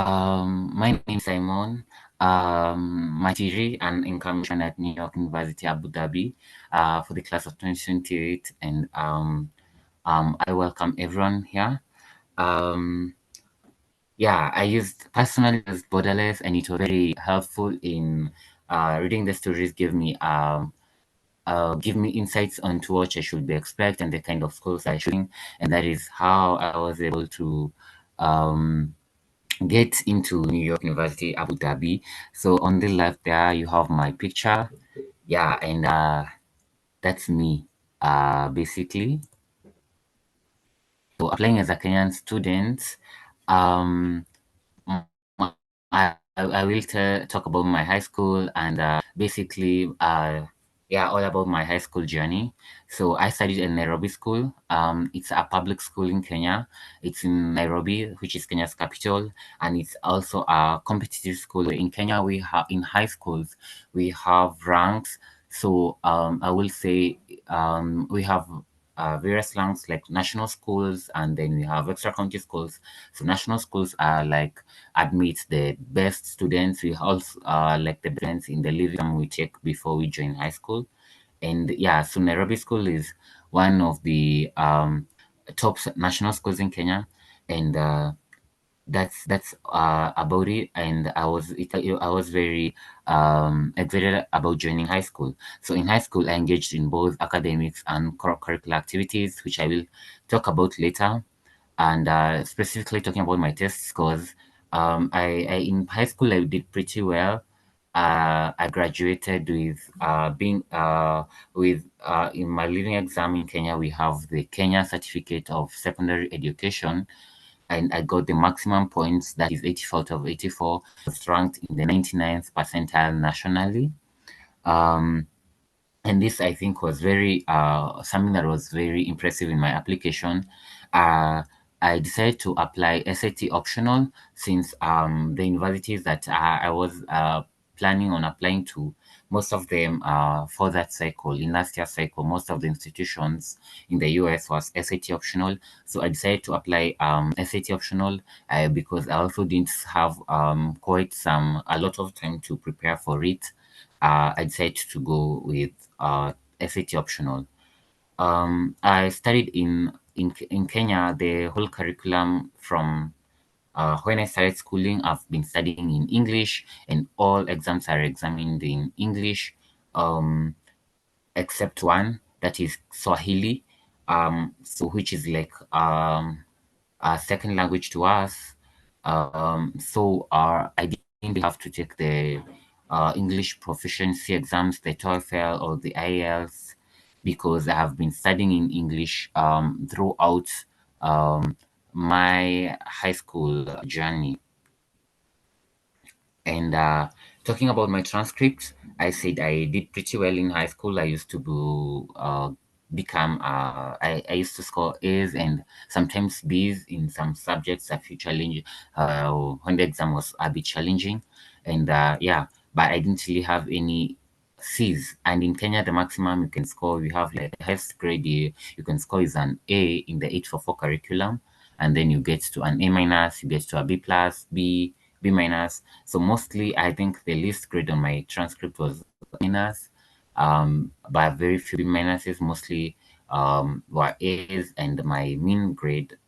My name is Simon. My degree and income at New York University Abu Dhabi for the class of 2028, and I welcome everyone here. Um, yeah, I personally used Borderless, and it was very helpful in reading the stories. Give me insights onto what I should be expect and the kind of schools I should, and that is how I was able to um, get into New York University, Abu Dhabi. So on the left there, you have my picture. Yeah, and that's me, basically. So applying as a Kenyan student, um, m- I will talk about my high school and basically, yeah, all about my high school journey. So I studied in Nairobi School. It's a public school in Kenya. It's in Nairobi, which is Kenya's capital, and it's also a competitive school. In Kenya, we have in high schools we have ranks. So I will say we have various ranks like national schools, and then we have extra county schools. So national schools are like admit the best students. We also like the students in the living we check before we join high school. And yeah, so Nairobi School is one of the top national schools in Kenya, and that's about it. And I was very excited about joining high school. So in high school, I engaged in both academics and curricular activities, which I will talk about later. And specifically talking about my test scores, I in high school I did pretty well. I graduated with in my leaving exam in Kenya. We have the Kenya Certificate of Secondary Education, and I got the maximum points, that is 84 out of 84. I was ranked in the 99th percentile nationally. Um, and this I think was very something that was very impressive in my application. Uh, I decided to apply SAT optional since the universities that I was planning on applying to, most of them for that cycle, in last year's cycle, most of the institutions in the US was SAT optional. So I decided to apply SAT optional because I also didn't have a lot of time to prepare for it. I decided to go with SAT optional. I studied in Kenya the whole curriculum from when I started schooling. I've been studying in English, and all exams are examined in English, um, except one, that is Swahili, so which is like a second language to us. So I didn't have to take the English proficiency exams, the TOEFL or the IELTS, because I have been studying in English throughout my high school journey. And talking about my transcripts, I said I did pretty well in high school. I used to I used to score A's and sometimes B's in some subjects a few challenge when the exam was a bit challenging. And yeah, but I didn't really have any C's. And in Kenya, the maximum you can score, you have like the highest grade you can score is an A in the 844 curriculum. And then you get to an A minus, you get to a B plus, B minus. So mostly, I think the least grade on my transcript was minus, but very few B minuses. Mostly were A's, and my mean grade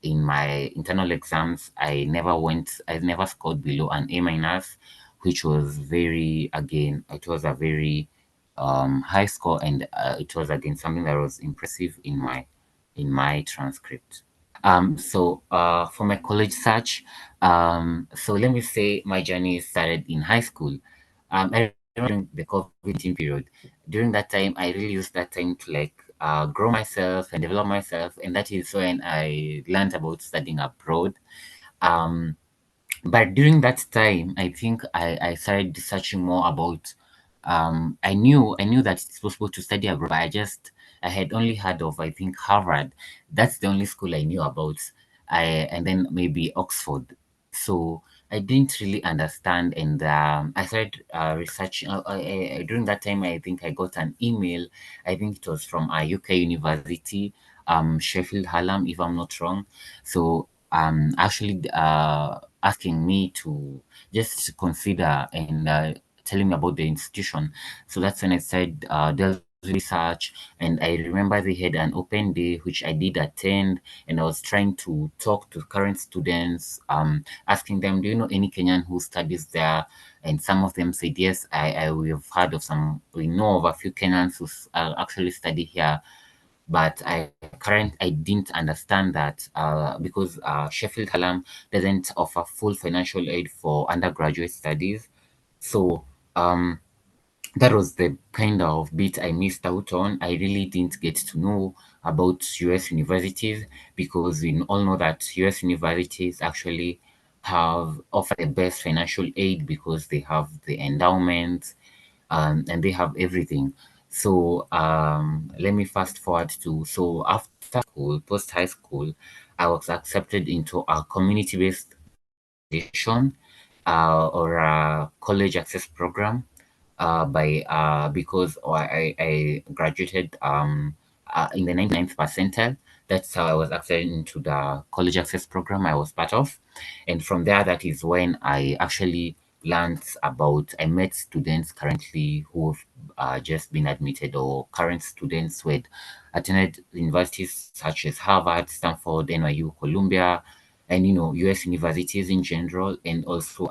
in my internal exams, I never scored below an A minus, which was it was a very high score, and it was again something that was impressive in my transcript. For my college search, so let me say my journey started in high school. I remember during the COVID-19 period. During that time, I really used that time to like grow myself and develop myself, and that is when I learned about studying abroad. Um, but during that time, I think I started researching more about. I knew that it's possible to study abroad, but I had only heard of, I think, Harvard. That's the only school I knew about. And then maybe Oxford. So I didn't really understand, and I started researching. During that time, I think I got an email. I think it was from a UK university, Sheffield Hallam, if I'm not wrong. So actually asking me to just consider and telling me about the institution. So that's when I said there's research, and I remember they had an open day which I did attend, and I was trying to talk to current students, asking them, "Do you know any Kenyan who studies there?" And some of them said, "Yes, we have heard of some. We know of a few Kenyans who actually study here." But I didn't understand that because Sheffield Hallam doesn't offer full financial aid for undergraduate studies. So um, that was the kind of bit I missed out on. I really didn't get to know about US universities, because we all know that US universities actually have offer the best financial aid because they have the endowments, and they have everything. So let me fast forward to, so after school, post high school, I was accepted into a community based education or a college access program by because I graduated in the 99th percentile. That's how I was accepted into the college access program I was part of. And from there, that is when I actually learned about, I met students currently who've just been admitted, or current students who had attended universities such as Harvard, Stanford, NYU, Columbia, and US universities in general, and also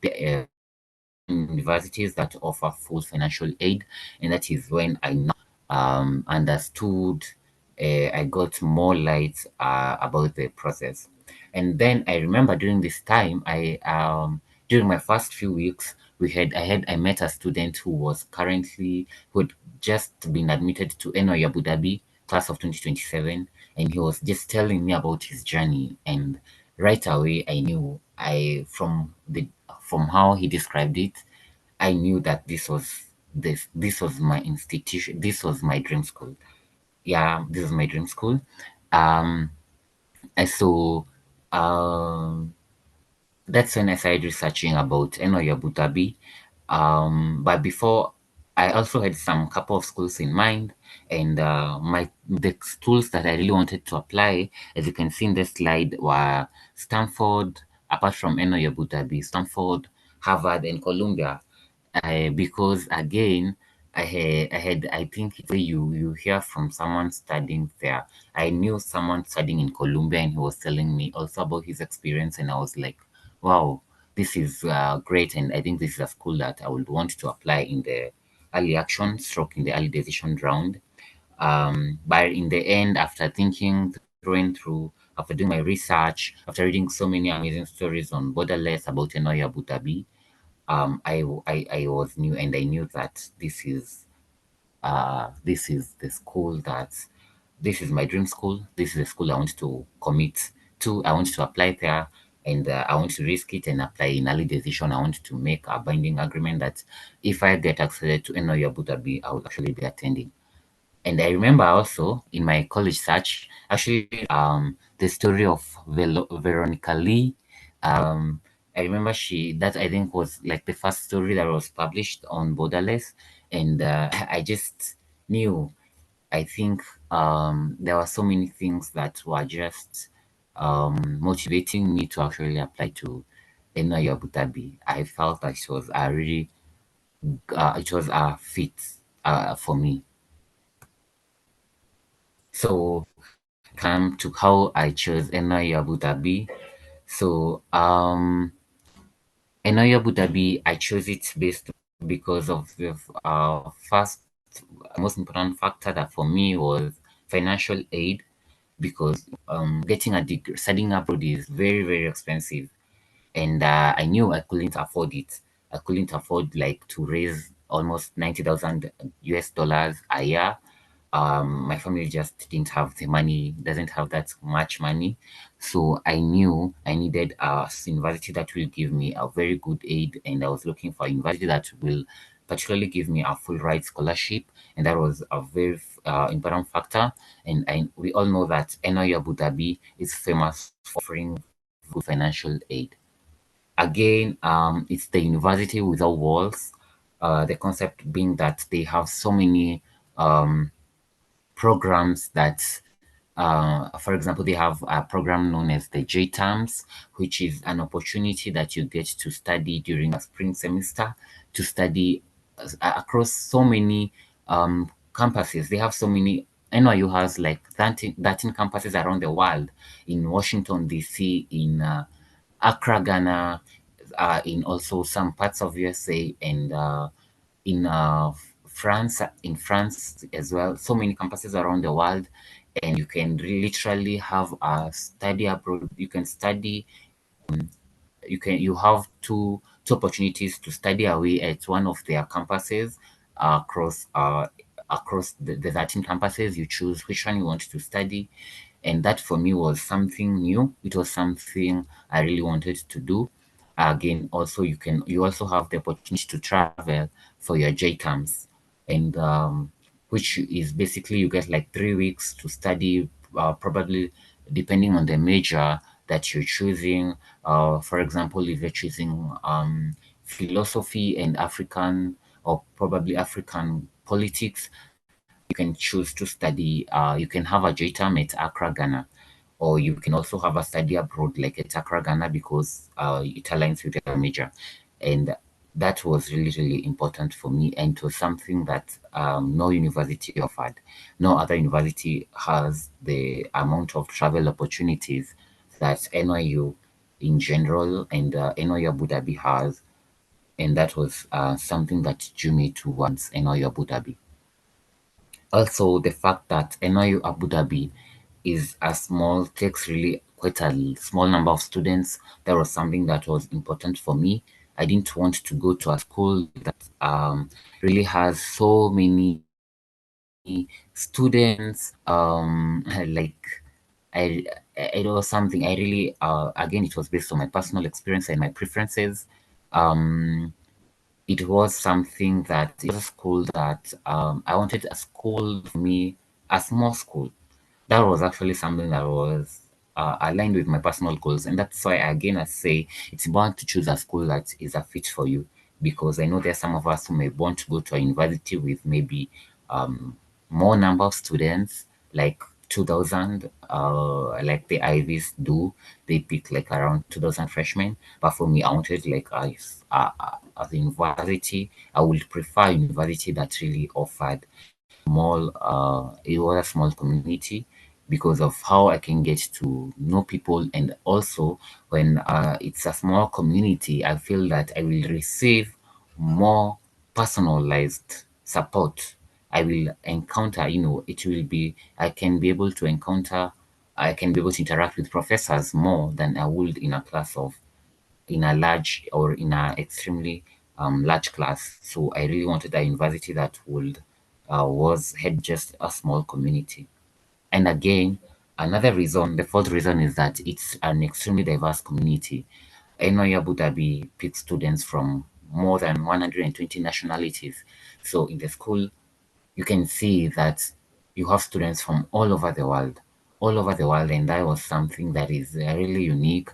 the universities that offer full financial aid. And that is when I now understood, I got more light about the process. And then I remember during this time, during my first few weeks, I met a student who had just been admitted to NYU Abu Dhabi Class of 2027, and he was just telling me about his journey. And right away, I knew, I from how he described it, I knew that this was my institution. This was my dream school. Yeah, this is my dream school. Um, and so um, that's when I started researching about NYU Abu Dhabi. But before, I also had some couple of schools in mind, and the schools that I really wanted to apply, as you can see in the slide, were Stanford, apart from NYU Abu Dhabi, Stanford, Harvard, and Columbia. Because again, I think it's where you hear from someone studying there. I knew someone studying in Columbia, and he was telling me also about his experience, and I was like, wow, this is great, and I think this is a school that I would want to apply in the early action stroke in the early decision round. But in the end, after thinking through, after doing my research, after reading so many amazing stories on Borderless about NYU Abu Dhabi, I was new, and I knew that this is the school that this is my dream school. This is the school I want to commit to. I want to apply there, and I want to risk it and apply in early decision. I want to make a binding agreement that if I get accepted to NYU Abu Dhabi, I will actually be attending. And I remember also in my college search, actually, the story of Veronica Lee. Um, I remember that I think was like the first story that was published on Borderless, and I just knew. I think there were so many things that were just motivating me to actually apply to NYU Abu Dhabi. I felt that it was a fit for me. So come to how I chose NYU Abu Dhabi. So NYU Abu Dhabi, I chose it based because of the first most important factor that for me was financial aid, because getting a degree, studying abroad is very, very expensive, and I knew I couldn't afford it. I couldn't afford like to raise almost 90,000 US dollars a year. My family just didn't have the money, doesn't have that much money. So I knew I needed a university that will give me a very good aid, and I was looking for a university that will particularly give me a full ride scholarship, and that was a very important factor. And we all know that NYU Abu Dhabi is famous for offering good financial aid. Again, it's the university without walls. The concept being that they have so many programs that For example, they have a program known as the J terms, which is an opportunity that you get to study during a spring semester, to study across so many campuses. They have so many. NYU has like 13 campuses around the world, in Washington, D.C., in Accra, Ghana, in also some parts of USA, and in France as well. So many campuses around the world, and you can literally have a study abroad. You can study. You have two opportunities to study away at one of their campuses, across the 13 campuses. You choose which one you want to study, and that for me was something new. It was something I really wanted to do. Again, also you also have the opportunity to travel for your JCAMs, and which is basically you get like 3 weeks to study, probably depending on the major that you're choosing. For example, if you're choosing philosophy and African, or probably African politics, you can choose to study. You can have a JTAM at Accra, Ghana, or you can also have a study abroad like at Accra, Ghana, because it aligns with your major. And that was really, really important for me, and it was something that no university offered. No other university has the amount of travel opportunities that NYU in general and NYU Abu Dhabi has, and that was something that drew me towards NYU Abu Dhabi. Also, the fact that NYU Abu Dhabi is a small, takes really quite a small number of students. That was something that was important for me. I didn't want to go to a school that really has so many students. Like I, it was something I really, again, it was based on my personal experience and my preferences. Um, it was something that it was a school that I wanted a school for me, a small school. That was actually something that was aligned with my personal goals, and that's why again I say it's important to choose a school that is a fit for you, because I know there's some of us who may want to go to a university with maybe um, more number of students, like 2,000, like the Ivies do. They pick like around 2,000 freshmen. But for me, I wanted like as a university, I would prefer a university that really offered small, it was a small community, because of how I can get to know people. And also when it's a small community, I feel that I will receive more personalized support. I will encounter, it will be, I can be able to interact with professors more than I would in a class of, in a large, or in a extremely large class. So I really wanted a university that would was had just a small community. And again, another reason, the fourth reason, is that it's an extremely diverse community. NYU Abu Dhabi picks students from more than 120 nationalities. So in the school, you can see that you have students from all over the world, and that was something that is really unique,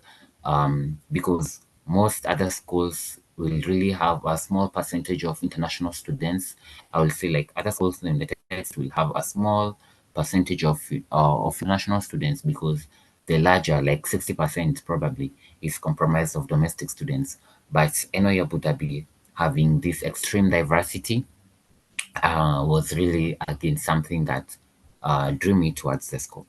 because most other schools will really have a small percentage of international students. I will say like other schools in the States will have a small percentage of international students, because the larger, like 60% probably, is comprised of domestic students. But NYU Abu Dhabi, having this extreme diversity, was really again something that drew me towards the school.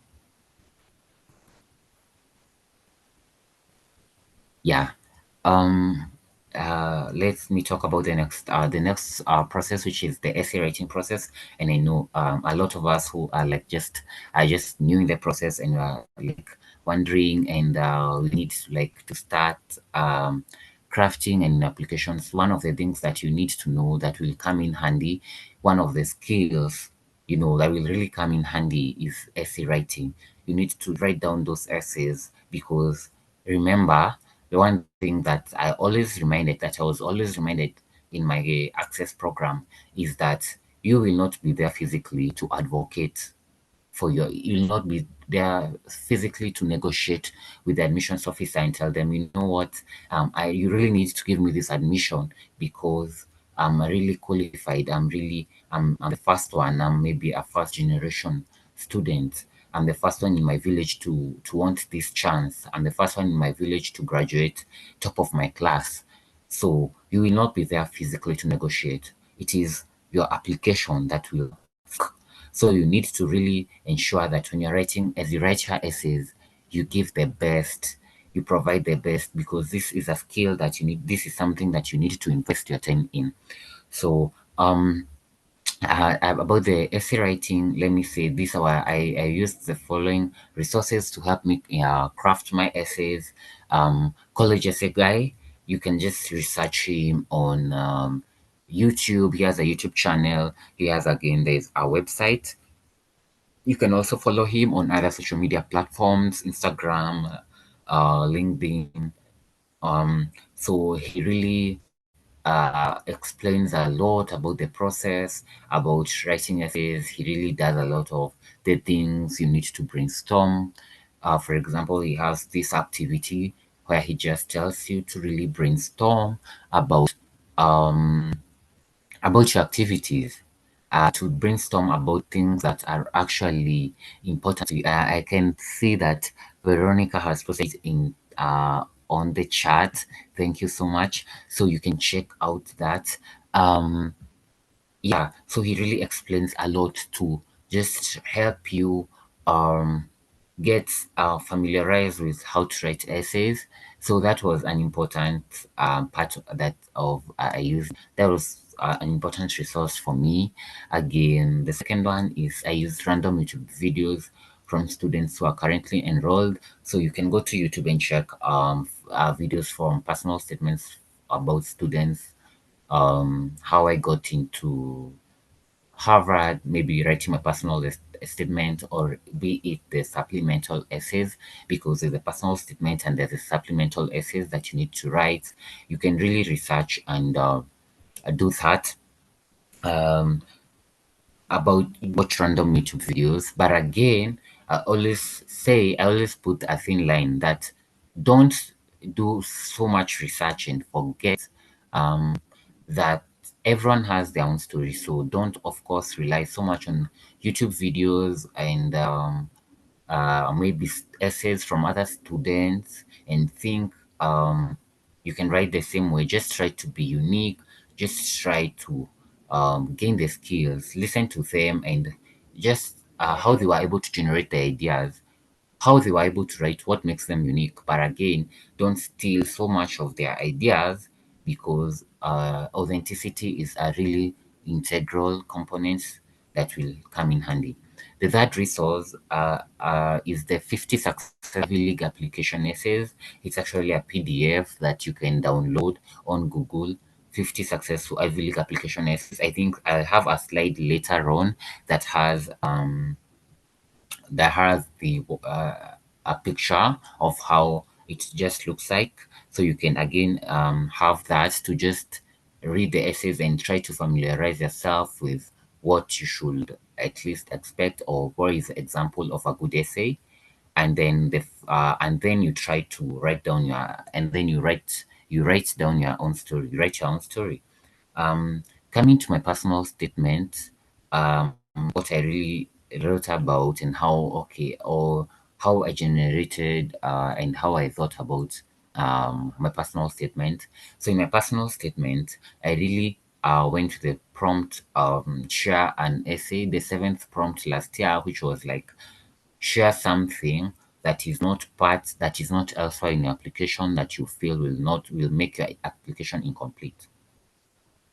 Yeah. Um, Let me talk about the next process, which is the essay writing process. And I know a lot of us who are like just new in the process, and are like wondering, and we need to start crafting and applications. One of the things that you need to know that will come in handy, one of the skills that will really come in handy, is essay writing. You need to write down those essays, because remember, the one thing that I was always reminded in my access program, is that you will not be there physically to advocate for you'll not be there physically to negotiate with the admissions officer and tell them, you know what, you really need to give me this admission, because I'm really qualified. I'm the first one. I'm maybe a first generation student. I'm the first one in my village to want this chance. I'm the first one in my village to graduate top of my class. So you will not be there physically to negotiate. It is your application that will. So you need to really ensure that when you're writing, as you write your essays, you give the best, you provide the best, because this is a skill that you need. This is something that you need to invest your time in. So about the essay writing, let me say this: I used the following resources to help me craft my essays. College essay guy, you can just research him on YouTube. He has a YouTube channel. He has, again, there's a website. You can also follow him on other social media platforms, Instagram, LinkedIn. So he really explains a lot about the process, about writing essays. He really does a lot of the things you need to brainstorm. For example, he has this activity where he just tells you to really brainstorm um, about your activities, to brainstorm about things that are actually important to you. I can see that Veronica has posted in on the chat. Thank you so much. So you can check out that. Um, yeah, so he really explains a lot to just help you um, get familiarized with how to write essays. So that was an important part of I used. That was an important resource for me. Again, the second one is I used random YouTube videos from students who are currently enrolled. So you can go to YouTube and check videos from personal statements about students, how I got into Harvard, maybe writing my personal statement, or be it the supplemental essays, because there's a personal statement and there's a supplemental essays that you need to write. You can really research and do that. Um, about watch random YouTube videos. But again, I always put a thin line that don't do so much research and forget um, that everyone has their own story. So don't, of course, rely so much on YouTube videos and maybe essays from other students and think you can write the same way. Just try to be unique. Just try to gain the skills, listen to them, and just how they were able to generate the ideas, how they were able to write, what makes them unique. But again, don't steal so much of their ideas, because authenticity is a really integral component that will come in handy. The third resource is the 50 Success Ivy League application essays. It's actually a PDF that you can download on Google. 50 successful Ivy League application essays. I think I'll have a slide later on that has the a picture of how it just looks like, so you can again have that to just read the essays and try to familiarize yourself with what you should at least expect, or what is the example of a good essay. And then and then you try to write down your and then you write down your own story, you write your own story. Coming to my personal statement, what I really wrote about, and how I generated and how I thought about my personal statement. So in my personal statement, I really went to the prompt, share an essay, the seventh prompt last year, which was like, share something that is not elsewhere in your application that you feel will make your application incomplete.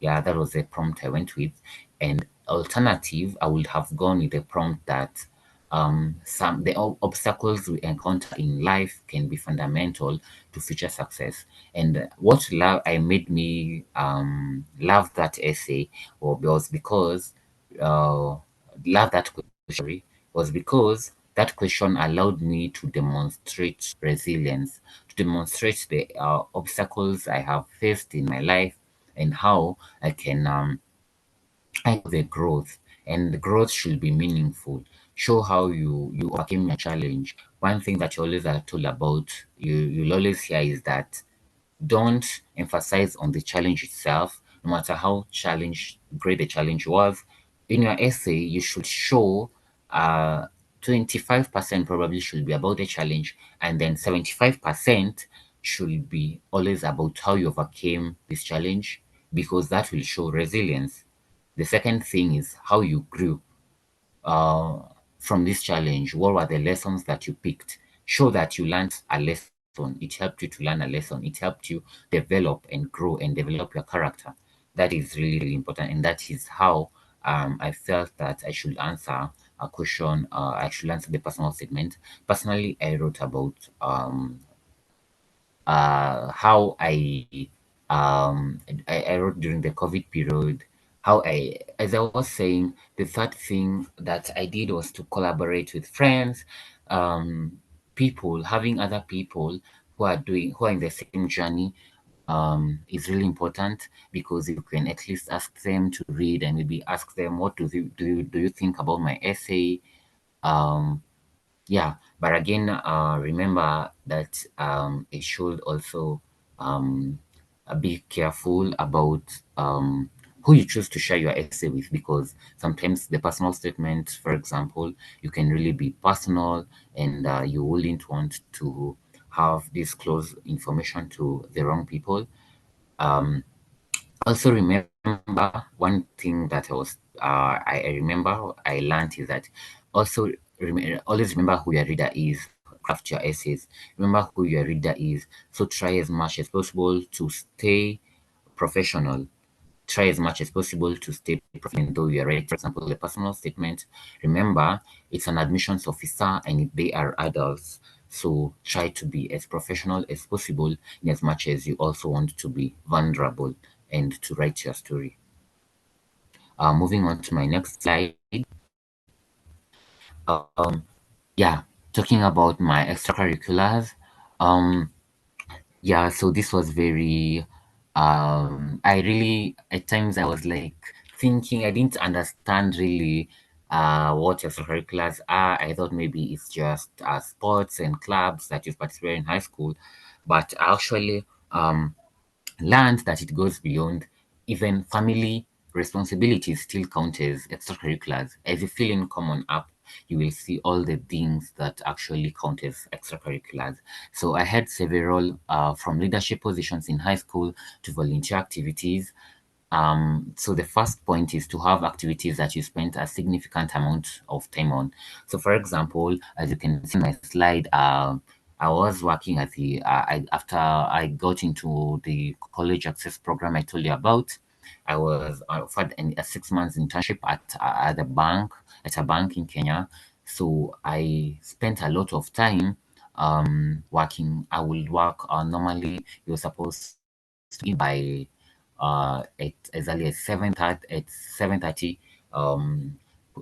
Yeah, that was the prompt I went with. And alternative, I would have gone with the prompt that some the obstacles we encounter in life can be fundamental to future success. And what I made me love that essay was because love that question, sorry, was because that question allowed me to demonstrate resilience, to demonstrate the obstacles I have faced in my life, and how I know the growth, and the growth should be meaningful. Show how you overcame your challenge. One thing that you always are told about, you'll always hear, is that don't emphasize on the challenge itself, no matter how great the challenge was. In your essay, you should show 25% probably should be about the challenge, and then 75% should be always about how you overcame this challenge, because that will show resilience. The second thing is how you grew uh, from this challenge. What were the lessons that you picked? Show that you learned a lesson. It helped you to learn a lesson. It helped you develop and grow and develop your character. That is really, really important. And that is how I felt that I should answer a question. I should answer the personal statement. Personally, I wrote about how I wrote during the COVID period, how as I was saying, the third thing that I did was to collaborate with friends, um, people, having other people who are in the same journey is really important, because you can at least ask them to read and maybe ask them, what do you think about my essay? Um, yeah, but again, remember that it should also be careful about who you choose to share your essay with, because sometimes the personal statement, for example, you can really be personal, and you wouldn't want to have disclose information to the wrong people. Also, remember one thing that I remember I learned is that also always remember who your reader is. Craft your essays. Remember who your reader is. So try as much as possible to stay professional. Try as much as possible to stay professional, though you are right. For example, the personal statement. Remember, it's an admissions officer and they are adults. So try to be as professional as possible, in as much as you also want to be vulnerable and to write your story. Moving on to my next slide. Yeah, talking about my extracurriculars. Um, Yeah, so this was very I really at times I was like thinking I didn't understand really what extracurriculars are. I thought maybe it's just sports and clubs that you participate in high school, but I actually learned that it goes beyond. Even family responsibilities still count as extracurriculars. As you fill in common up, you will see all the things that actually count as extracurriculars. So I had several, from leadership positions in high school to volunteer activities. So the first point is to have activities that you spend a significant amount of time on. So for example, as you can see in my slide, I was working at after I got into the college access program I told you about. I was offered a 6 months internship at a bank in Kenya. So I spent a lot of time working. I would work normally. You're supposed to be by at as early as 7:30, um,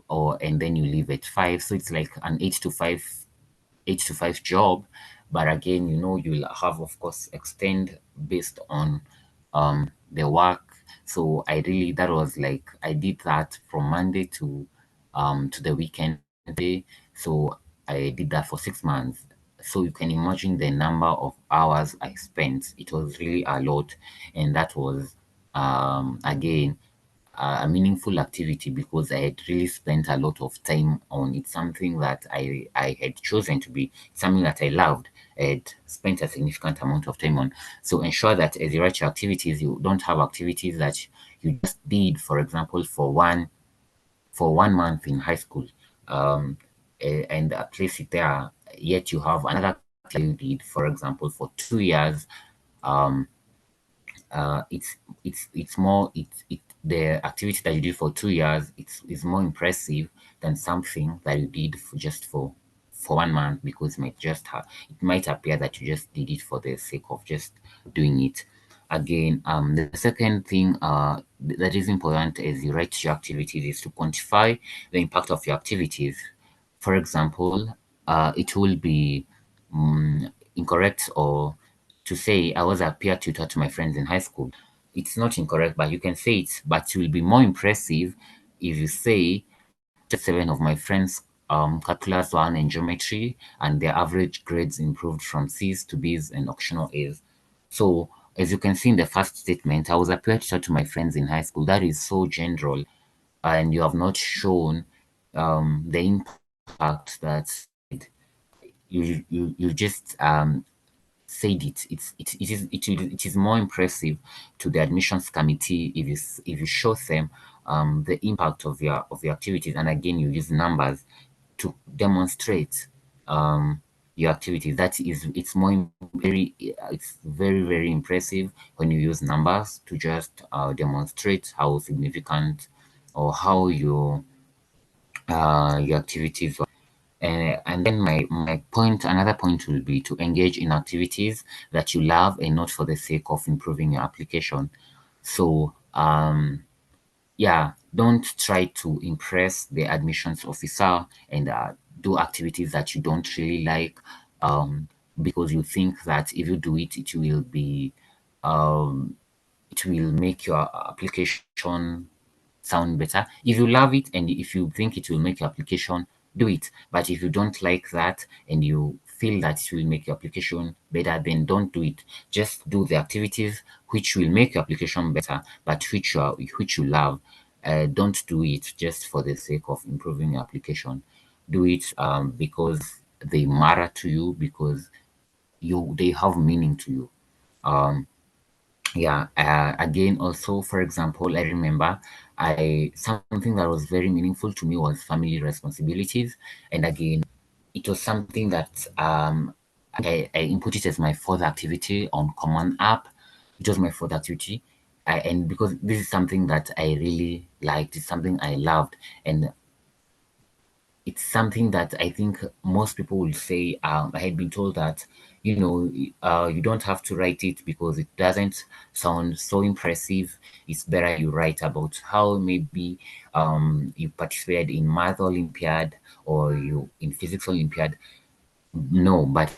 or and then you leave at 5. So it's like an 8 to 5 job. But again, you'll have, of course, extend based on the work. So I really that was like I did that from Monday to the weekend day. So I did that for 6 months. So you can imagine the number of hours I spent. It was really a lot, and that was again a meaningful activity, because I had really spent a lot of time on it. Something that I had chosen to be something that I loved. I had spent a significant amount of time on. So ensure that as you write your activities, you don't have activities that you just did, for example, for 1 month in high school, and place it there. Yet you have another activity you did, for example, for 2 years. Um, it's more it the activity that you did for 2 years is more impressive than something that you did for 1 month, because it might appear that you just did it for the sake of just doing it. Again, the second thing that is important as you write your activities is to quantify the impact of your activities. For example, it will be incorrect or to say I was a peer tutor to my friends in high school. It's not incorrect, but you can say it, but it will be more impressive if you say seven of my friends calculus 1 and geometry, and their average grades improved from C's to B's and optional A's. So as you can see in the first statement, I was a peer tutor to my friends in high school. That is so general, and you have not shown the impact impact that you just said it. It is more impressive to the admissions committee if you show them the impact of your activities, and again you use numbers to demonstrate your activities. That is, it's very impressive when you use numbers to just demonstrate how significant or how your activities. And then my point, another point will be to engage in activities that you love and not for the sake of improving your application. So, yeah, don't try to impress the admissions officer and do activities that you don't really like, because you think that if you do it, it will make your application sound better. If you love it and if you think it will make your application, do it. But if you don't like that and you feel that it will make your application better, then don't do it. Just do the activities which will make your application better, but which you love. Don't do it just for the sake of improving your application. Do it because they matter to you, because they have meaning to you. Um, yeah, again, also, for example, I remember I something that was very meaningful to me was family responsibilities. And again, it was something that I input it as my fourth activity on Common App. It was my fourth activity. And because this is something that I really liked, it's something I loved, and it's something that I think most people will say. I had been told that, you don't have to write it because it doesn't sound so impressive. It's better you write about how maybe you participated in math Olympiad or you in physics Olympiad. No, but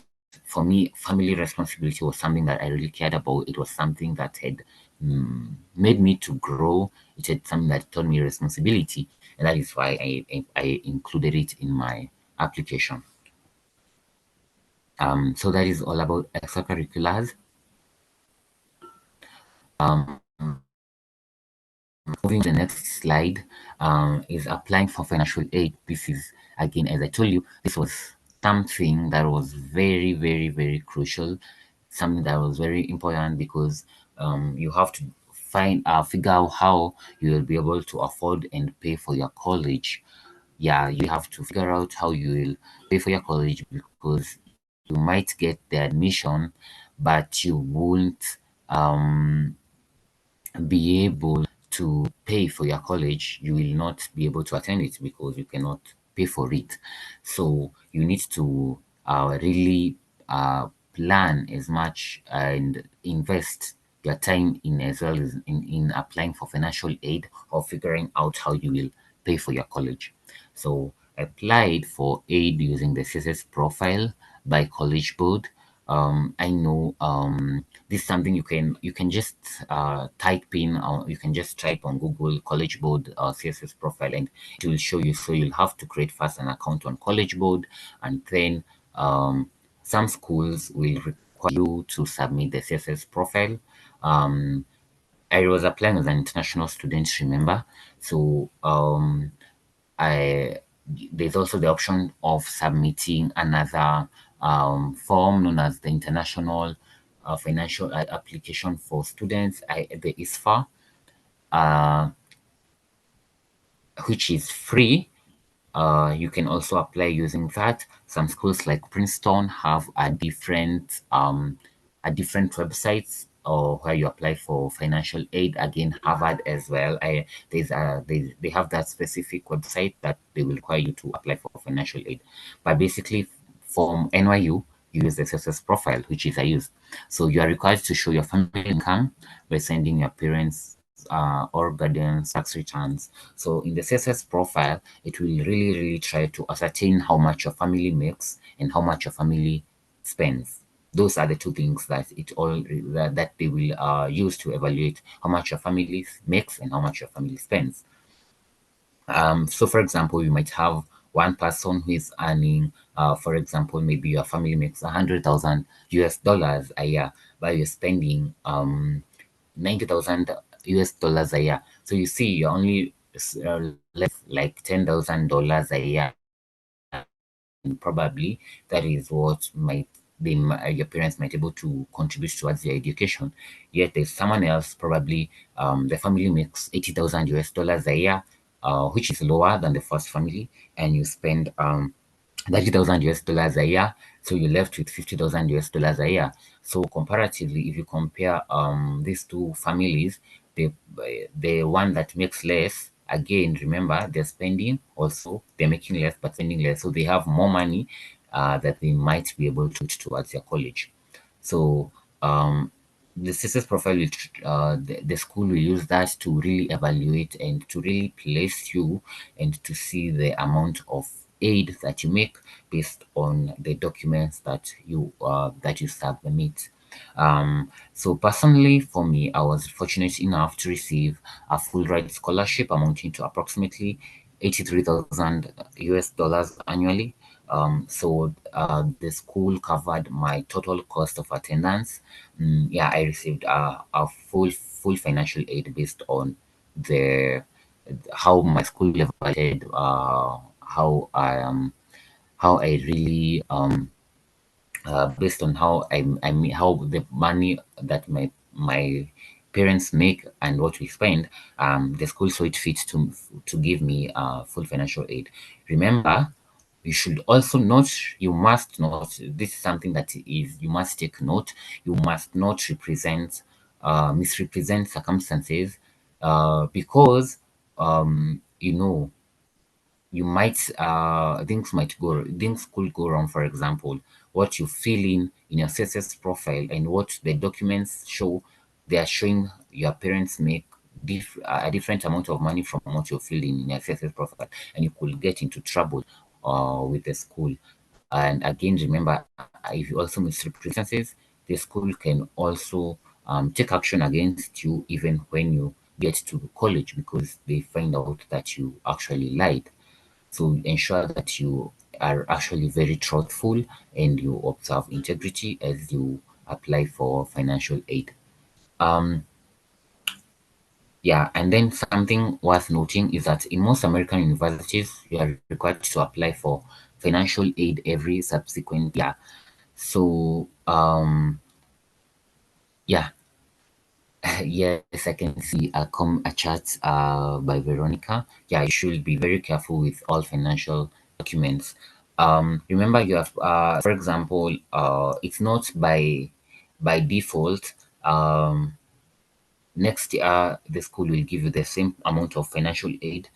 for me, family responsibility was something that I really cared about. It was something that had made me to grow. It had something that taught me responsibility, and that is why I included it in my application. So that is all about extracurriculars. Um, Moving to the next slide is applying for financial aid. This is, again, as I told you, this was something that was very crucial, something that was very important because you have to figure out how you will be able to afford and pay for your college. Yeah, you have to figure out how you will pay for your college because you might get the admission, but you won't be able to pay for your college. You will not be able to attend it because you cannot pay for it. So you need to really plan as much and invest your time in as well as in applying for financial aid or figuring out how you will pay for your college. So I applied for aid using the CSS profile by College Board. I know this is something you can just type in, or you can just type on Google College Board CSS profile, and it will show you. So you'll have to create first an account on College Board, and then some schools will require you to submit the CSS profile. Um, I was applying as an international student, remember? So I there's also the option of submitting another form known as the International Financial Application for Students, the ISFA, uh, which is free. You can also apply using that. Some schools like Princeton have a different websites or where you apply for financial aid. Again, Harvard as well. They have that specific website that they will require you to apply for financial aid. But basically, from NYU, you use the SSS profile, which is I use. So you are required to show your family income by sending your parents or guardians tax returns. So in the CSS profile, it will really try to ascertain how much your family makes and how much your family spends. Those are the two things that they will use to evaluate how much your family makes and how much your family spends. So for example, you might have one person who is earning, for example, maybe your family makes 100,000 US dollars a year, but you're spending 90,000 US dollars a year. So you see, you're only left like $10,000 a year probably that is what your parents might able to contribute towards their education. Yet there's someone else, probably the family makes 80,000 US dollars a year, which is lower than the first family, and you spend 30,000 US dollars a year. So you're left with 50,000 US dollars a year. So comparatively, if you compare these two families, the one that makes less, again, remember they're spending also, they're making less but spending less. So they have more money that they might be able to put towards their college. So the success profile, the school will use that to really evaluate and to really place you and to see the amount of aid that you make based on the documents that you submit. So personally, for me, I was fortunate enough to receive a full ride scholarship amounting to approximately 83,000 US dollars annually. The school covered my total cost of attendance. Yeah, I received a full financial aid based on the how my school evaluated how I really based on how the money that my parents make and what we spend, the school saw it fit to give me full financial aid. Remember, you should also note, you must not, this is something that is, you must take note, you must not misrepresent circumstances, because, you might things could go wrong. For example, what you fill in your CSS profile and what the documents show, they are showing your parents make a different amount of money from what you're filling in your CSS profile, and you could get into trouble with the school. And again, remember, if you also misrepresent, the school can also take action against you even when you get to college, because they find out that you actually lied. So ensure that you are actually very truthful and you observe integrity as you apply for financial aid. Um, yeah, and then something worth noting is that in most American universities, you are required to apply for financial aid every subsequent year. So, yeah, yes, I can see a chat by Veronica. Yeah, you should be very careful with all financial documents. Remember, you have, for example, it's not by default. Next year the school will give you the same amount of financial aid,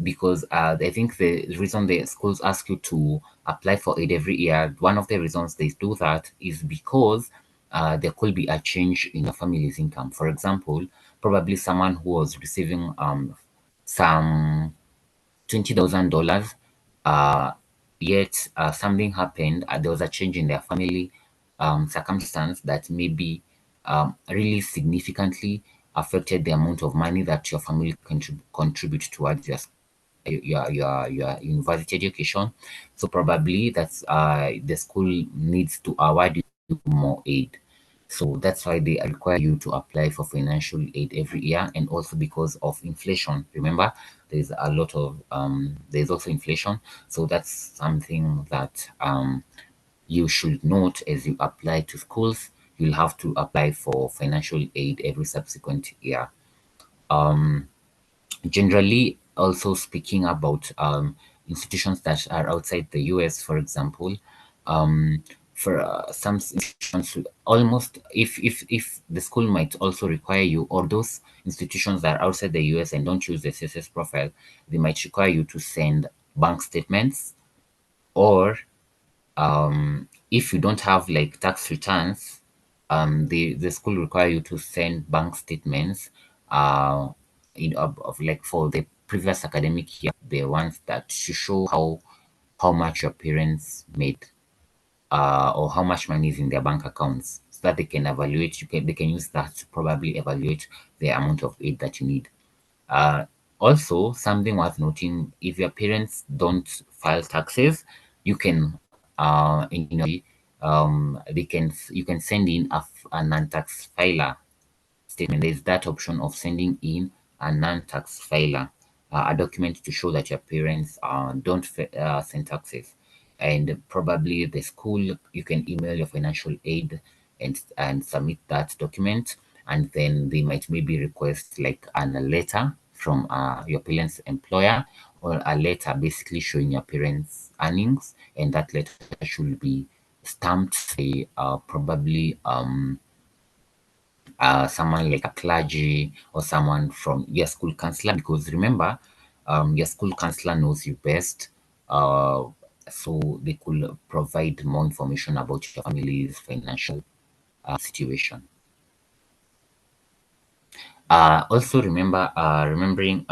because I think the reason the schools ask you to apply for aid every year, one of the reasons they do that is because there could be a change in your family's income. For example, probably someone who was receiving some $20,000, uh, yet something happened. There was a change in their family circumstance that maybe really significantly affected the amount of money that your family contribute towards your university education. So probably that's the school needs to award you more aid. So that's why they require you to apply for financial aid every year, and also because of inflation. Remember, there's also inflation. So that's something that you should note as you apply to schools. You'll have to apply for financial aid every subsequent year. Generally, also speaking about institutions that are outside the US, for example, for some institutions, almost if the school might also require you, or those institutions that are outside the US and don't use the CSS profile, they might require you to send bank statements, or if you don't have like tax returns, the school require you to send bank statements uh of like for the previous academic year, the ones that show how much your parents made, or how much money is in their bank accounts, so that they can evaluate. They can use that to probably evaluate the amount of aid that you need. uh, Also, something worth noting: if your parents don't file taxes, you can, you can send in a non-tax filer statement. There's that option of sending in a non-tax filer, a document to show that your parents don't send taxes. and probably the school, you can email your financial aid and submit that document, and then they might maybe request like a letter from your parents' employer, or a letter basically showing your parents' earnings, and that letter should be stamped by probably someone like a clergy or someone from your school counselor, because remember, your school counselor knows you best. Uh, so they could provide more information about your family's financial situation. Also remember, remembering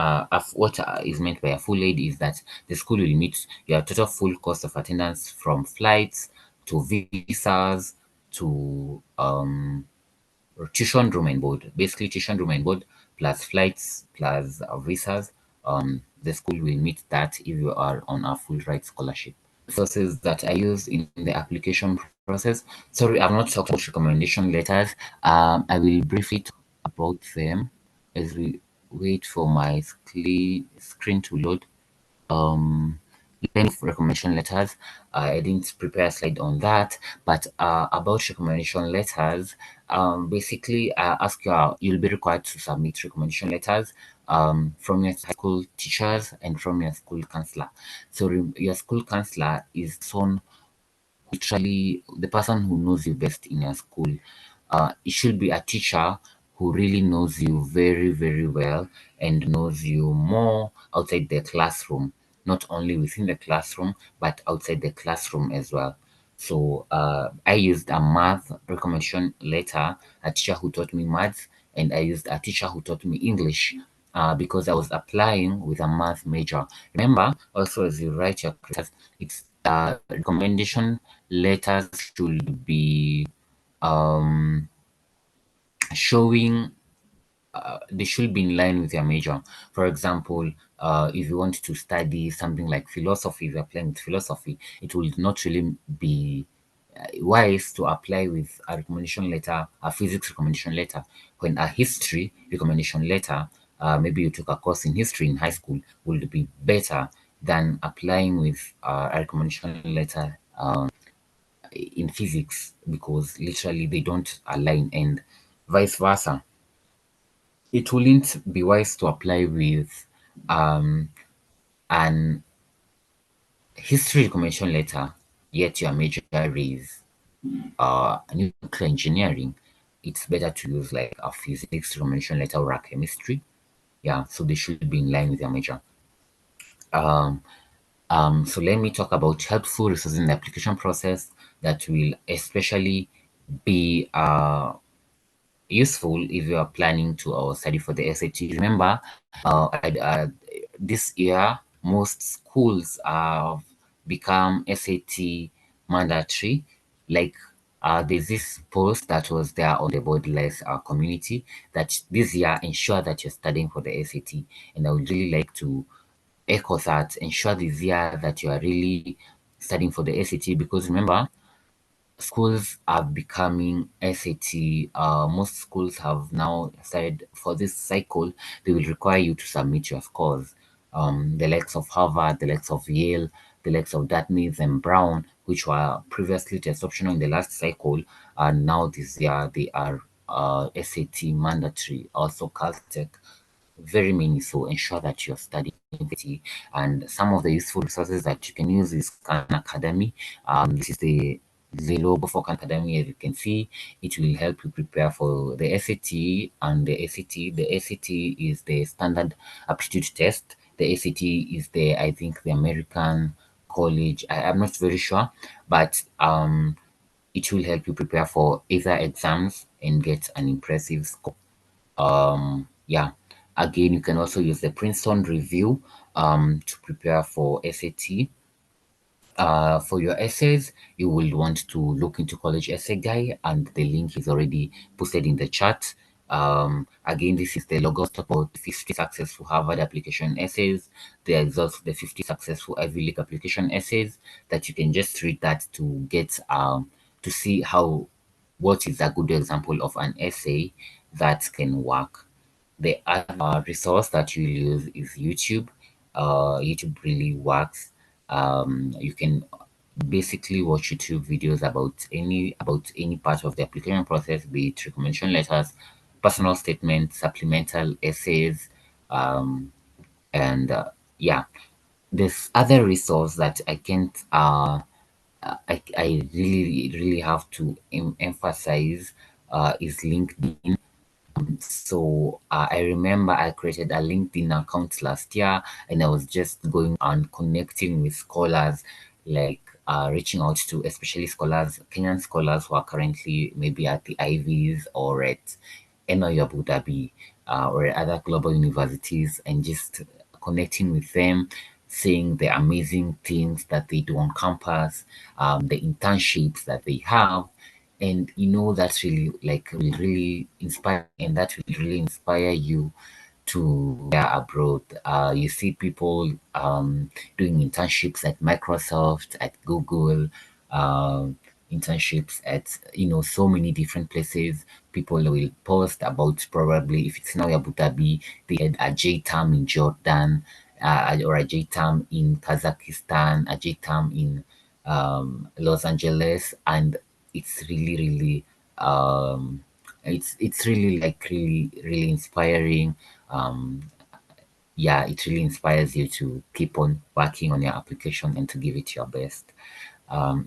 what is meant by a full aid is that the school will meet your total full cost of attendance, from flights to visas to or tuition room and board. Basically, tuition room and board plus flights plus visas. The school will meet that if you are on a full ride scholarship. Sources that I use in the application process. Sorry, I've not talked about recommendation letters. I will briefly talk about them as we wait for my screen to load. Um, Plenty of recommendation letters. I didn't prepare a slide on that, but about recommendation letters, basically, ask you'll be required to submit recommendation letters from your high school teachers and from your school counselor. So your school counselor is someone, literally the person who knows you best in your school. It should be a teacher who really knows you very, very well and knows you more outside the classroom, not only within the classroom, but outside the classroom as well. So I used a math recommendation letter, a teacher who taught me maths, and I used a teacher who taught me English because I was applying with a math major. Remember, also as you write your letters, it's recommendation letters should be um, showing they should be in line with your major. For example, if you want to study something like philosophy, if you're applying with philosophy, it will not really be wise to apply with a recommendation letter, a physics recommendation letter, when a history recommendation letter, maybe you took a course in history in high school, would be better than applying with a recommendation letter in physics, because literally they don't align, and vice versa. It wouldn't be wise to apply with an history recommendation letter, yet your major is nuclear engineering. It's better to use like a physics recommendation letter or a chemistry. Yeah, so they should be in line with your major. So let me talk about helpful resources in the application process that will especially be useful if you are planning to study for the SAT. Remember, this year most schools have become SAT mandatory. Like there's this post that was there on the Borderless community that this year ensure that you're studying for the SAT, and I would really like to echo that. Ensure this year that you are really studying for the SAT, because remember, schools are becoming SAT. Most schools have now started for this cycle. They will require you to submit your scores. The likes of Harvard, the likes of Yale, the likes of Dartmouth and Brown, which were previously test optional in the last cycle, and now this year they are SAT mandatory. Also, Caltech, very many. So ensure that you're studying it. And some of the useful resources that you can use is Khan Academy. This is the logo for Khan Academy. As you can see, it will help you prepare for the SAT and the ACT. The ACT is the standard aptitude test. The ACT is the, I think, the American college. I'm not very sure, but it will help you prepare for either exams and get an impressive score. Yeah, again, you can also use the Princeton review to prepare for SAT. For your essays, you will want to look into College Essay Guy, and the link is already posted in the chat. Again, this is the logo about 50 successful Harvard application essays. There's also the 50 successful Ivy League application essays that you can just read that to get to see what is a good example of an essay that can work. The other resource that you use is YouTube. YouTube really works. You can basically watch YouTube videos about any part of the application process, be it recommendation letters, personal statements, supplemental essays, um, and yeah, there's other resource that I can't I really have to emphasize is LinkedIn. So I remember I created a LinkedIn account last year, and I was just going and connecting with scholars, like reaching out to especially scholars, Kenyan scholars who are currently maybe at the Ivies or at NYU Abu Dhabi or at other global universities, and just connecting with them, seeing the amazing things that they do on campus, the internships that they have, and that's really like will really inspire, and that will really inspire you to yeah abroad. You see people doing internships at Microsoft, at Google, um, internships at so many different places. People will post about, probably if it's now Abu Dhabi, they had a JTAM in Jordan, or a JTAM in Kazakhstan, a JTAM in Los Angeles, and it's really it's really like really inspiring. um yeah, it really inspires you to keep on working on your application and to give it your best.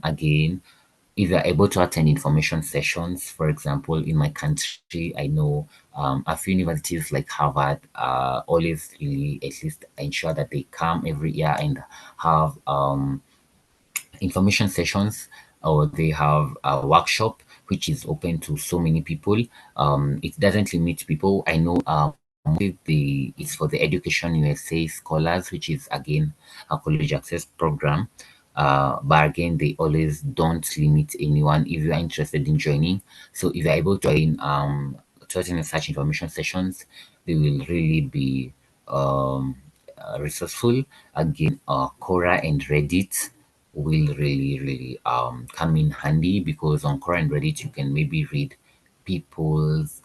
Again, if you're able to attend information sessions, for example, in my country, I know a few universities like Harvard always really at least ensure that they come every year and have information sessions, or they have a workshop which is open to so many people. It doesn't limit people. I know it's for the Education USA scholars, which is again a college access program. But again, they always don't limit anyone if you are interested in joining. So if you're able to join to attend such information sessions, they will really be resourceful. Again, Quora and Reddit will really come in handy, because on Quora and Reddit you can maybe read people's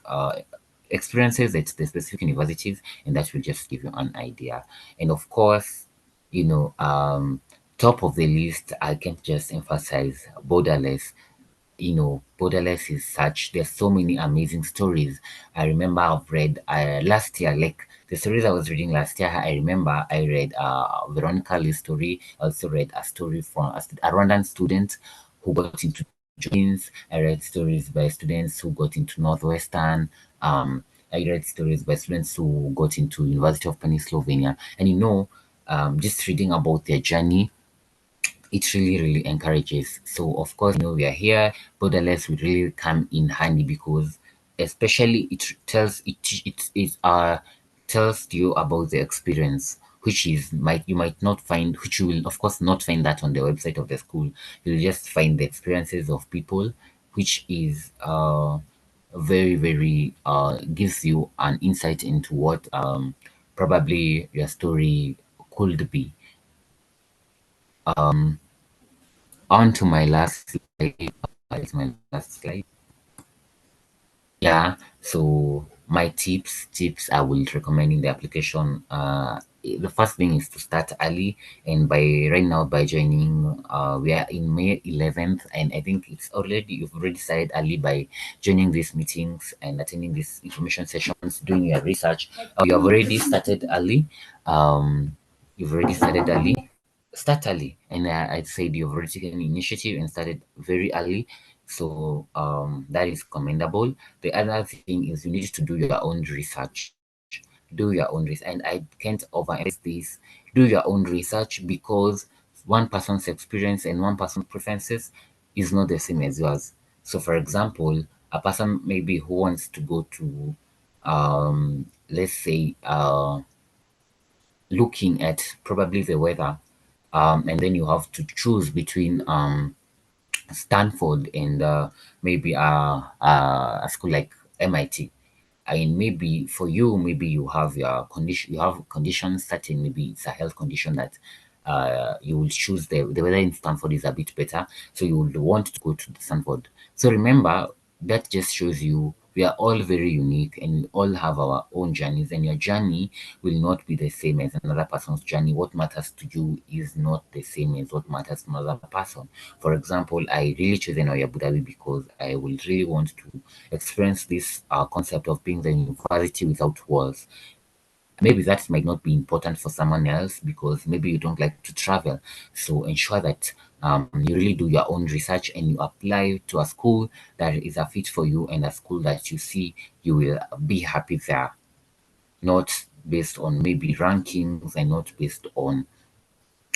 experiences at the specific universities, and that will just give you an idea. And of course, you know, top of the list, I can't just emphasize Borderless. Borderless is such, there's so many amazing stories. I remember I've read last year, like the stories I was reading last year. I remember I read Veronica Lee's story. I also read a story from a Rwandan student who got into jeans. I read stories by students who got into Northwestern. I read stories by students who got into University of Pennsylvania. And just reading about their journey, it really encourages. So of course, we are here. Borderless will really come in handy, because especially it tells you about the experience, which is might you might not find, which you will of course not find that on the website of the school. You'll just find the experiences of people, which is very gives you an insight into what probably your story could be. On to my last slide. Is my last slide. Yeah. So my tips I will recommend in the application. The first thing is to start early, and by right now by joining, we are in May 11th, and I think you've already started early by joining these meetings and attending these information sessions, doing your research. You have already started early. You've already started early. Start early, and I'd say you've already taken initiative and started very early, so that is commendable. The other thing is you need to do your own research. Do your own research, and I can't overemphasize this. Do your own research, because one person's experience and one person's preferences is not the same as yours. So for example, a person maybe who wants to go to let's say looking at probably the weather, and then you have to choose between Stanford and maybe a school like MIT. I mean, maybe for you, maybe you have your condition, you have conditions certain, maybe it's a health condition that you will choose the weather in Stanford is a bit better, so you would want to go to Stanford. So remember, that just shows you We are all very unique and we all have our own journeys, and your journey will not be the same as another person's journey. What matters to you is not the same as what matters to another person. For example, I really chose NYU Abu Dhabi because I will really want to experience this concept of being the university without walls. Maybe that might not be important for someone else because maybe you don't like to travel. So ensure that you really do your own research and you apply to a school that is a fit for you and a school that you see you will be happy there, not based on maybe rankings and not based on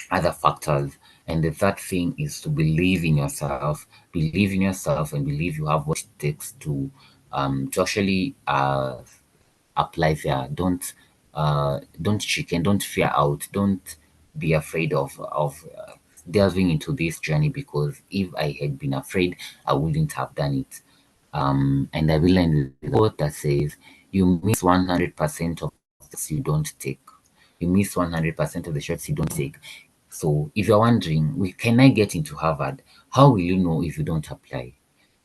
other factors. And the third thing is to believe in yourself and believe you have what it takes to actually apply there. Don't chicken, don't fear out, don't be afraid of delving into this journey, because if I had been afraid, I wouldn't have done it. And I will end with a quote that says, "You miss 100% of the shots you don't take. You miss 100% of the shots you don't take." So if you're wondering, can I get into Harvard? How will you know if you don't apply?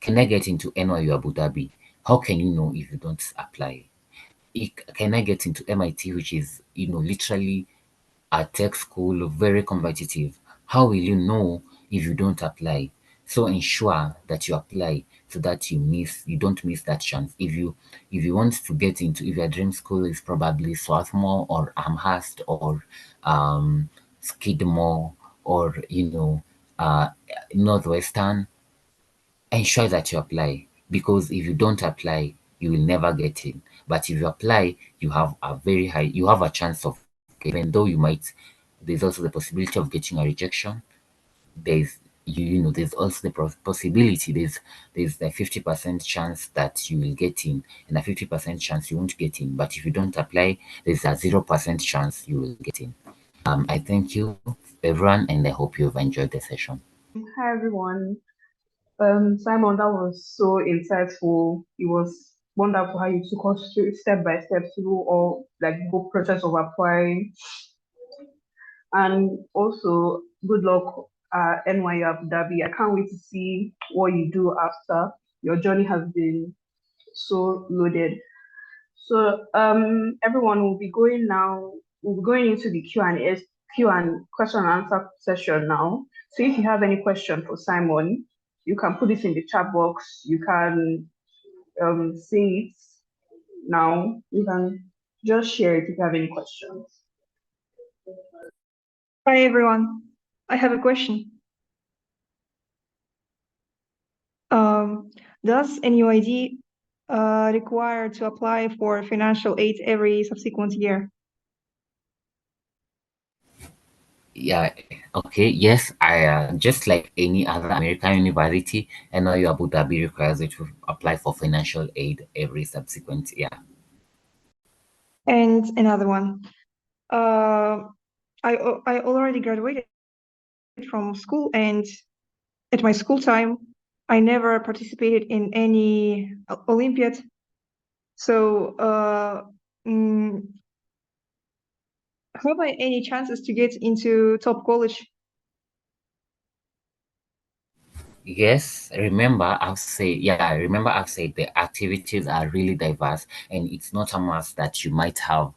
Can I get into NYU Abu Dhabi? How can you know if you don't apply? Can I get into MIT, which is, literally a tech school, very competitive? How will you know if you don't apply? So ensure that you apply so that you don't miss that chance. If you want to get into, if your dream school is probably Swarthmore or Amherst or Skidmore or Northwestern, ensure that you apply, because if you don't apply, you will never get in. But if you apply, you have a chance of, even though there's also the possibility of getting a rejection. There's also the possibility, there's the 50% chance that you will get in and a 50% chance you won't get in. But if you don't apply, there's a 0% chance you will get in. I thank you everyone, and I hope you've enjoyed the session. Hi everyone. Simon, that was so insightful. It was wonderful how you took us through step by step through all like the whole process of applying. And also good luck at NYU Abu Dhabi. I can't wait to see what you do after. Your journey has been so loaded. So everyone will be going now. We'll be going into the Q and question and answer session now. So if you have any question for Simon, you can put it in the chat box. You can say it now. You can just share it if you have any questions. Hi everyone, I have a question. Does NUID require to apply for financial aid every subsequent year? Yeah, okay, yes, I just like any other American university, NYU Abu Dhabi requires you to apply for financial aid every subsequent year. And another one. I already graduated from school, and at my school time, I never participated in any Olympiad. So have I any chances to get into top college? Yes, remember I've said the activities are really diverse, and it's not a must that you might have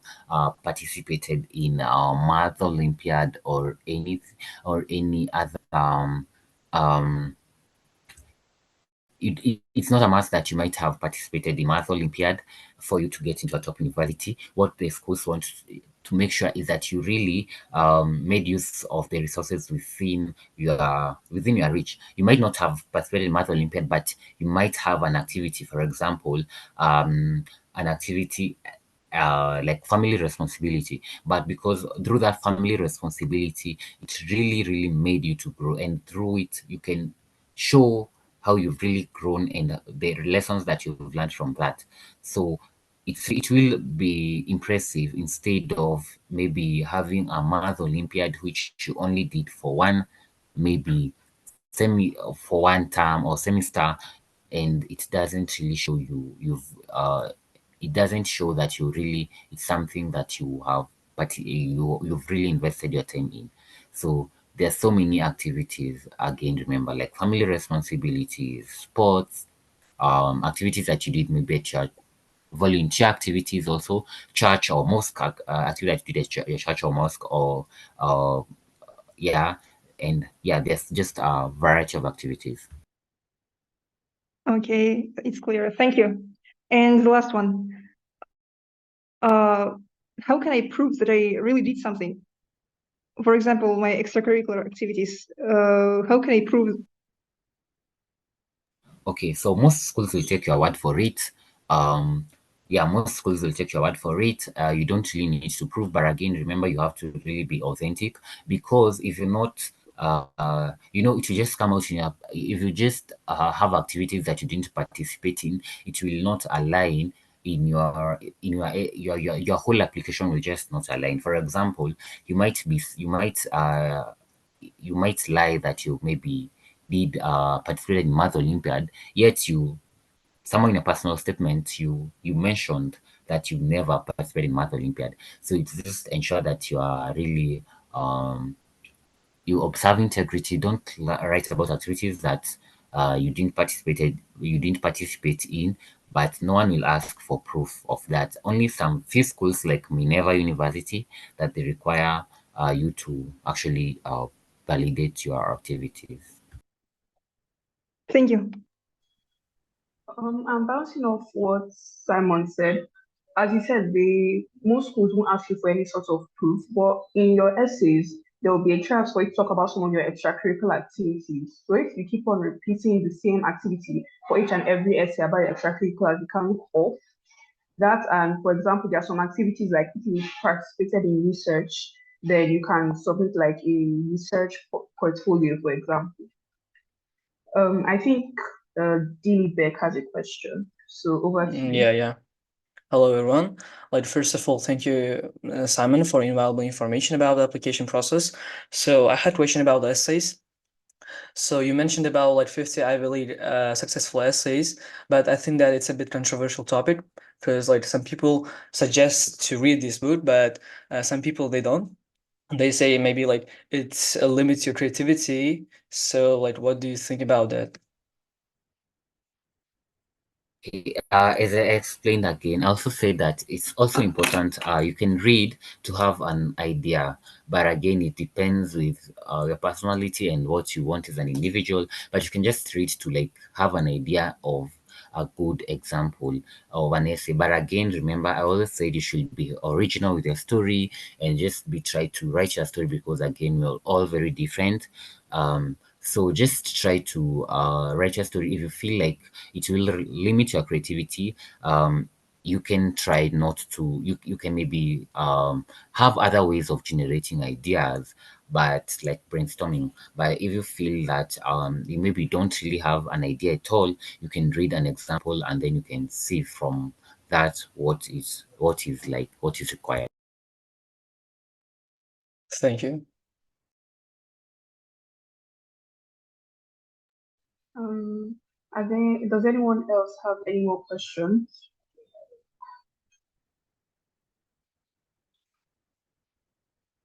participated in Math Olympiad or any other um it's not a must that you might have participated in Math Olympiad for you to get into a top university. What the schools want to make sure is that you really made use of the resources within your reach. You might not have participated in Math Olympiad, but you might have an activity, for example, an activity like family responsibility, but because through that family responsibility, it really made you to grow, and through it you can show how you've really grown and the lessons that you've learned from that. So it will be impressive instead of maybe having a math Olympiad which you only did for maybe for one term or semester, and it doesn't really show it doesn't show that it's something that you've really invested your time in. So there's so many activities, again, remember, like family responsibilities, sports, activities that you did maybe at church, volunteer activities also, church or mosque activity that you did at your church or mosque, or yeah, and yeah, there's just a variety of activities. Okay, it's clear. Thank you. And the last one. How can I prove that I really did something? For example, my extracurricular activities. How can I prove? Okay, so most schools will take your word for it. Yeah, most schools will take your word for it. You don't really need to prove, but again, remember you have to really be authentic, because if you're not, it will just come out in your. If you just have activities that you didn't participate in, it will not align in your whole application will just not align. For example, you might lie that you maybe did participate in Math Olympiad, yet somewhere in a personal statement you mentioned that you never participated in Math Olympiad. So it's just ensure that you are really you observe integrity. Don't write about activities that you didn't participate in, but no one will ask for proof of that. Only some few schools like Minerva University that they require you to actually validate your activities. Thank you. I'm bouncing off what Simon said. As he said, most schools won't ask you for any sort of proof, but in your essays, there will be a chance for you to talk about some of your extracurricular activities. So if you keep on repeating the same activity for each and every essay about your extracurriculars, you can look off that. And for example, there are some activities like if you participated in research, then you can submit like a research portfolio, for example. I think Dilly Beck has a question. So over to you. Yeah. Hello, everyone. First of all, thank you, Simon, for invaluable information about the application process. So I had a question about the essays. So you mentioned about 50 Ivy League successful essays, but I think that it's a bit controversial topic because some people suggest to read this book, but some people they don't. They say maybe it's limits your creativity. So what do you think about that? As I explained again, I also say that it's also important. You can read to have an idea, but again, it depends with your personality and what you want as an individual. But you can just read to have an idea of a good example of an essay. But again, remember, I always said you should be original with your story and just try to write your story, because again, we're all very different. So just try to write your story. If you feel like it will limit your creativity, you can try not to. You can maybe have other ways of generating ideas, but like brainstorming. But if you feel that you maybe don't really have an idea at all, you can read an example and then you can see from that what is required. Thank you. Does anyone else have any more questions?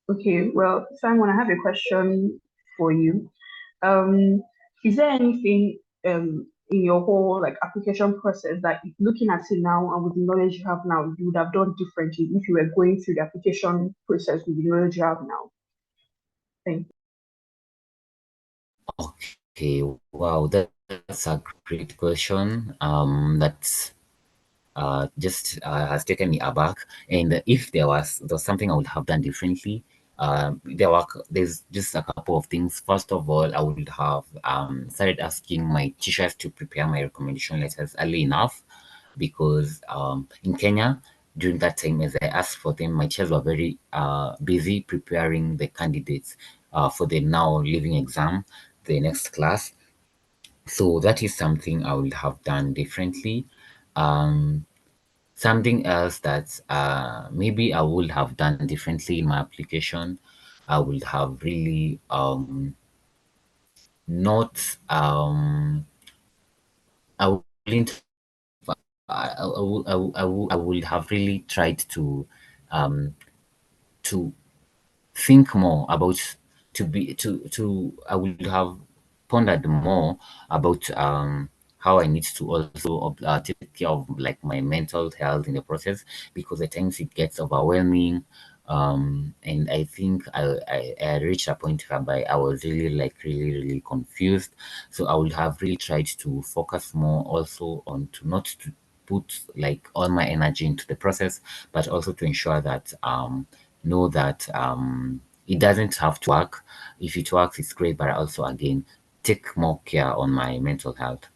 Okay, well, Simon, I have a question for you. Is there anything in your whole application process that looking at it now and with the knowledge you have now, you would have done differently if you were going through the application process with the knowledge you have now? Thank you. Okay, wow, that's a great question. That's just has taken me aback. And if there was something I would have done differently, there's just a couple of things. First of all, I would have started asking my teachers to prepare my recommendation letters early enough, because in Kenya during that time, as I asked for them, my teachers were very busy preparing the candidates for the now leaving exam, the next class. So that is something I would have done differently. Um, Something else that maybe I would have done differently in my application, I would have really not I wouldn't I would have really tried to think more about to be to I would have pondered more about how I need to also take care of like my mental health in the process, because at times it gets overwhelming. And I think I reached a point whereby I was really confused. So I would have really tried to focus more also on to not to put like all my energy into the process, but also to ensure that know that it doesn't have to work. If it works, it's great, but also again take more care on my mental health.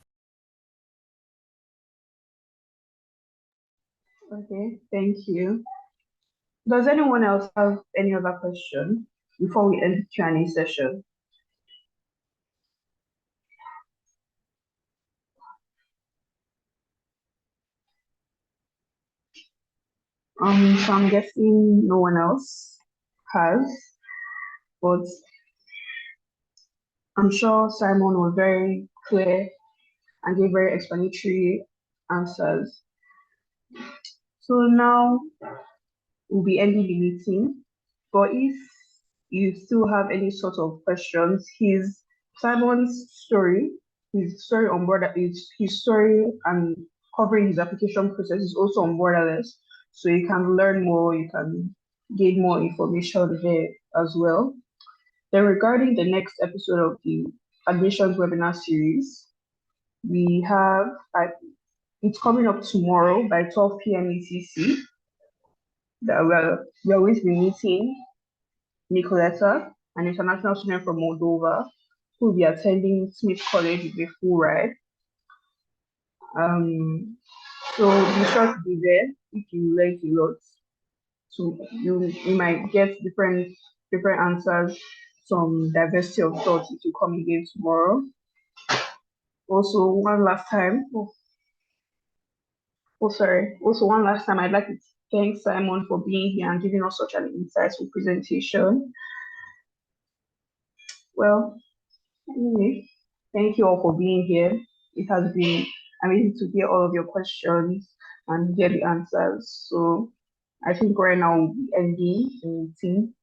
Okay, thank you. Does anyone else have any other question before we end the Q&A session? So I'm guessing no one else has, but I'm sure Simon was very clear and gave very explanatory answers. So now we'll be ending the meeting. But if you still have any sort of questions, Simon's story, his story on board his story and covering his application process is also on Borderless. So you can learn more, you can gain more information there as well. Then regarding the next episode of the admissions webinar series, we have it's coming up tomorrow by 12 p.m. ETC. That we're going to be meeting Nicoletta, an international student from Moldova, who will be attending Smith College with a full ride. So be sure to be there if you learn a lot. So you might get different answers, some diversity of thoughts if you come again tomorrow. Also, one last time, one last time, I'd like to thank Simon for being here and giving us such an insightful presentation. Well, anyway, thank you all for being here. It has been amazing to hear all of your questions and hear the answers. So I think right now we'll be ending the meeting.